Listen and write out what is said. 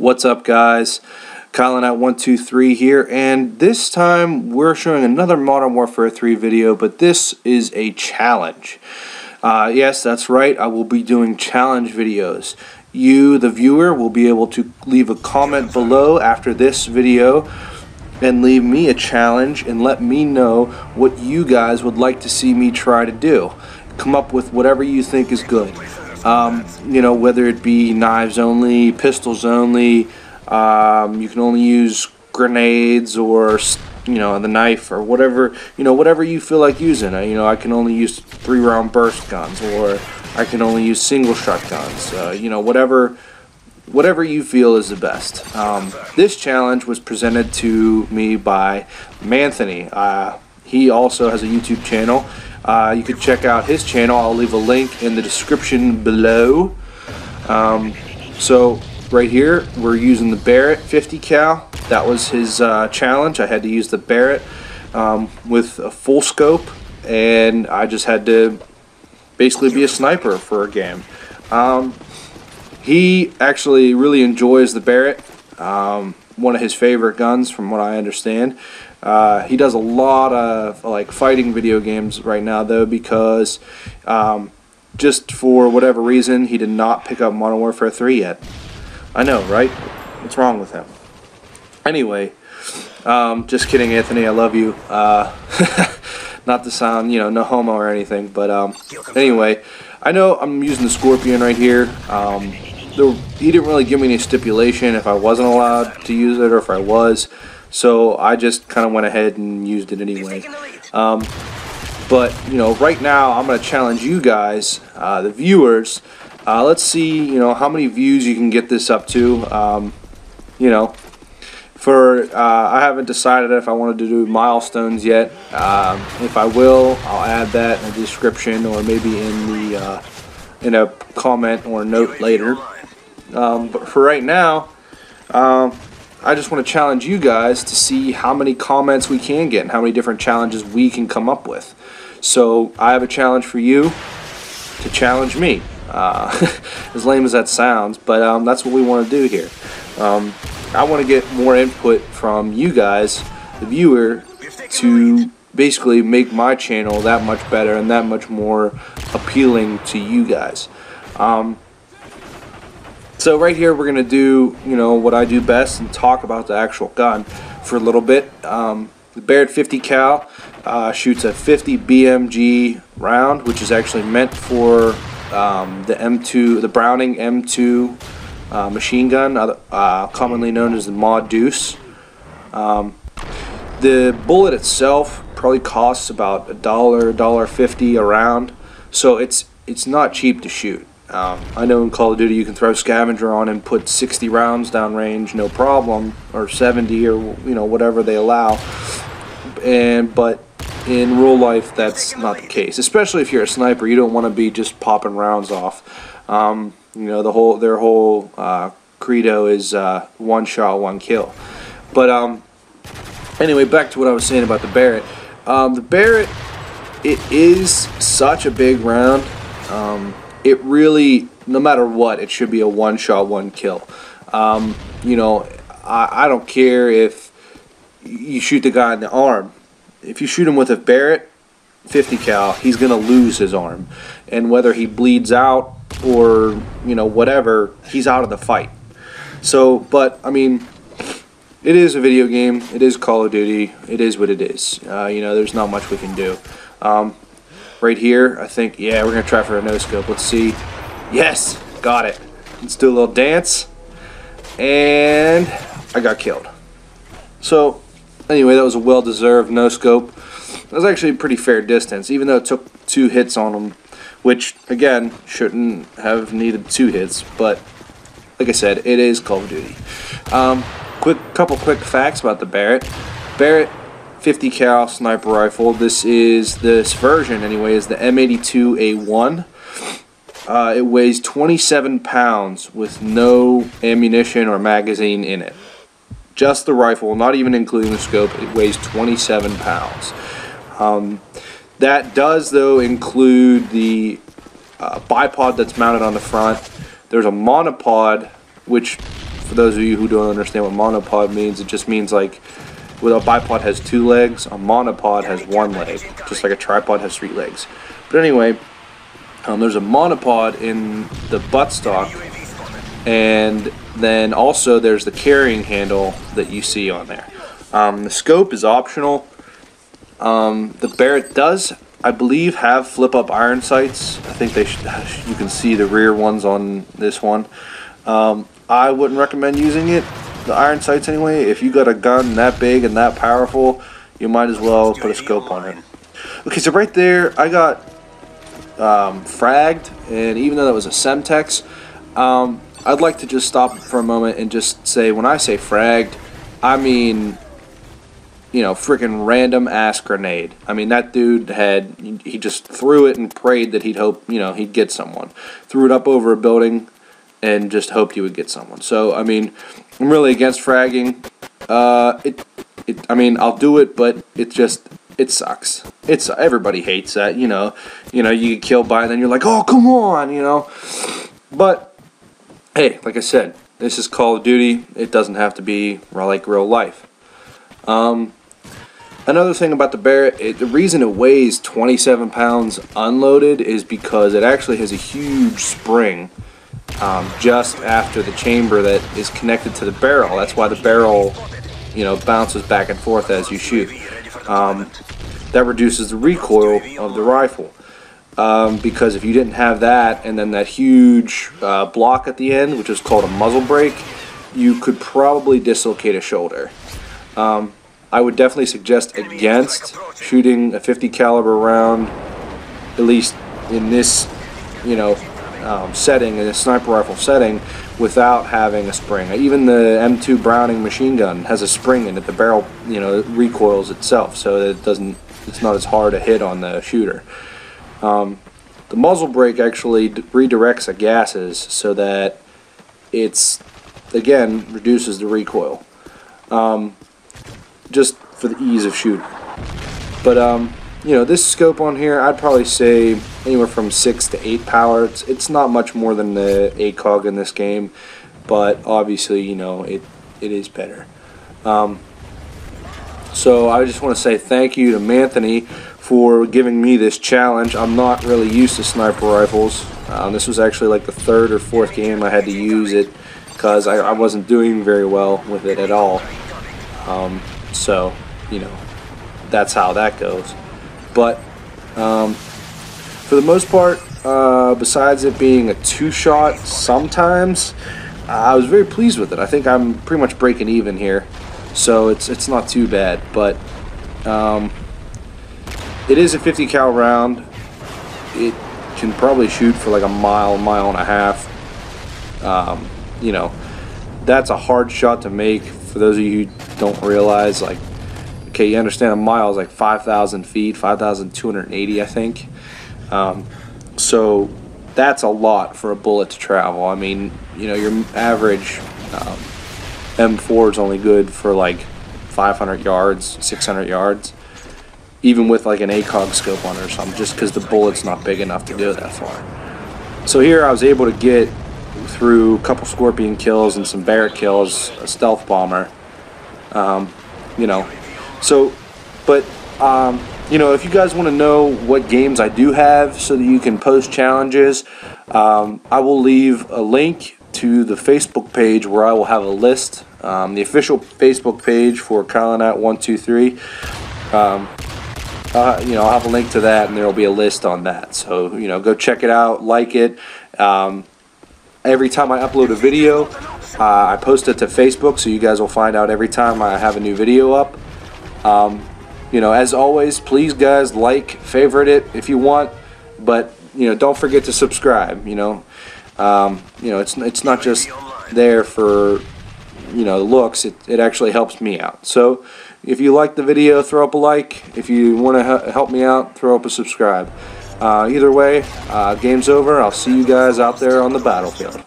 What's up, guys? Colin at 123 here, and this time we're showing another Modern Warfare 3 video, but this is a challenge. Yes, that's right, I will be doing challenge videos. You, the viewer, will be able to leave a comment below after this video and leave me a challenge and let me know what you guys would like to see me try to do. Come up with whatever you think is good. You know, whether it be knives only, pistols only, you can only use grenades or, you know, the knife or whatever, you know, whatever you feel like using. You know, I can only use 3-round burst guns, or I can only use single shot guns, you know, whatever you feel is the best. This challenge was presented to me by Manthony. He also has a YouTube channel. You can check out his channel. I'll leave a link in the description below. So right here we're using the Barrett 50 cal. That was his challenge. I had to use the Barrett with a full scope, and I just had to basically be a sniper for a game. He actually really enjoys the Barrett, one of his favorite guns from what I understand. He does a lot of like fighting video games right now though, because just for whatever reason he did not pick up Modern Warfare 3 yet. I know, right? What's wrong with him? Anyway, just kidding, Anthony, I love you. Not to sound, you know, no homo or anything, but anyway, I know I'm using the Scorpion right here. He didn't really give me any stipulation if I wasn't allowed to use it or if I was. So I just kind of went ahead and used it anyway. But, you know, right now I'm going to challenge you guys, the viewers. Let's see, you know, how many views you can get this up to. You know, I haven't decided if I wanted to do milestones yet. If I will, I'll add that in the description, or maybe in a comment or note later. But for right now, I just want to challenge you guys to see how many comments we can get and how many different challenges we can come up with. So I have a challenge for you to challenge me. As lame as that sounds, but that's what we want to do here. I want to get more input from you guys, the viewer, to basically make my channel that much better and that much more appealing to you guys. So right here we're going to do, you know, what I do best and talk about the actual gun for a little bit. The Barrett 50 cal shoots a 50 BMG round, which is actually meant for the M2, the Browning M2 machine gun, commonly known as the Mod Deuce. The bullet itself probably costs about $1, $1.50 a round, so it's not cheap to shoot. I know in Call of Duty you can throw scavenger on and put 60 rounds down range, no problem, or 70, or you know, whatever they allow. But in real life that's not the case. Especially if you're a sniper, you don't want to be just popping rounds off. You know, their whole credo is one shot, one kill. But anyway, back to what I was saying about the Barrett. The Barrett, it is such a big round. It really, no matter what, it should be a one shot, one kill. You know, I don't care if you shoot the guy in the arm. If you shoot him with a Barrett 50 cal, he's going to lose his arm. And whether he bleeds out or, you know, whatever, he's out of the fight. So, but, I mean, it is a video game. It is Call of Duty. It is what it is. You know, there's not much we can do. Right here, I think, yeah, we're going to try for a no-scope. Let's see. Yes! Got it. Let's do a little dance. And I got killed. So, anyway, that was a well-deserved no-scope. That was actually a pretty fair distance, even though it took 2 hits on him, which, again, shouldn't have needed 2 hits, but, like I said, it is Call of Duty. Couple quick facts about the Barrett. Barrett 50 cal sniper rifle. This version anyway is the M82A1. It weighs 27 pounds with no ammunition or magazine in it. Just the rifle, not even including the scope, it weighs 27 pounds. That does though include the bipod that's mounted on the front. There's a monopod which for those of you who don't understand what monopod means, it just means like with a bipod has 2 legs, a monopod has 1 leg, just like a tripod has 3 legs. But anyway, there's a monopod in the buttstock, and then also there's the carrying handle that you see on there. The scope is optional. The Barrett does, I believe, have flip-up iron sights. I think they you can see the rear ones on this one. I wouldn't recommend using it, the iron sights anyway. If you got a gun that big and that powerful, you might as well put a scope on it. Okay, so right there, I got fragged, and even though that was a Semtex, I'd like to just stop for a moment and just say, when I say fragged, I mean, you know, freaking random ass grenade. I mean, that dude he just threw it and prayed that he'd hope, you know, he'd get someone. Threw it up over a building and just hoped he would get someone. So, I mean, I'm really against fragging. I mean, I'll do it, but it sucks. Everybody hates that, you know, you get killed by it, and then you're like, oh, come on, you know. But hey, like I said, this is Call of Duty. It doesn't have to be like real life. Another thing about the Barrett, the reason it weighs 27 pounds unloaded is because it actually has a huge spring just after the chamber that is connected to the barrel. That's why the barrel, you know, bounces back and forth as you shoot. That reduces the recoil of the rifle. Because if you didn't have that and then that huge block at the end, which is called a muzzle brake, you could probably dislocate a shoulder. I would definitely suggest against shooting a 50 caliber round, at least in this, you know, setting, in a sniper rifle setting, without having a spring. Even the M2 Browning machine gun has a spring in it. The barrel, you know, recoils itself, so that it's not as hard to hit on the shooter. The muzzle brake actually redirects the gases so that again, reduces the recoil. Just for the ease of shooting. But you know, this scope on here, I'd probably say anywhere from 6 to 8 power. It's not much more than the ACOG in this game, but obviously, you know, it is better. So I just want to say thank you to Manthony for giving me this challenge. I'm not really used to sniper rifles. This was actually like the 3rd or 4th game I had to use it because I wasn't doing very well with it at all. So, you know, that's how that goes. But for the most part, besides it being a 2-shot sometimes, I was very pleased with it. I think I'm pretty much breaking even here, so it's not too bad. But it is a 50 cal round. It can probably shoot for like a mile and a half. You know, that's a hard shot to make. For those of you who don't realize, like, okay, you understand a mile is like 5,000 feet, 5,280, I think. So that's a lot for a bullet to travel. I mean, you know, your average M4 is only good for like 500 yards, 600 yards, even with like an ACOG scope on it or something, just because the bullet's not big enough to do that far. So here I was able to get through a couple Scorpion kills and some Barrett kills, a stealth bomber. You know, so, but you know, if you guys want to know what games I do have so that you can post challenges, I will leave a link to the Facebook page where I will have a list, the official Facebook page for Kylenat123. You know, I'll have a link to that, and there will be a list on that. So, you know, go check it out, like it. Every time I upload a video, I post it to Facebook, so you guys will find out every time I have a new video up. You know, as always, please guys, like, favorite it if you want, but you know, don't forget to subscribe. You know, it's not just there for, you know, looks. It actually helps me out. So if you like the video, throw up a like. If you want to help me out, throw up a subscribe. Either way, game's over. I'll see you guys out there on the battlefield.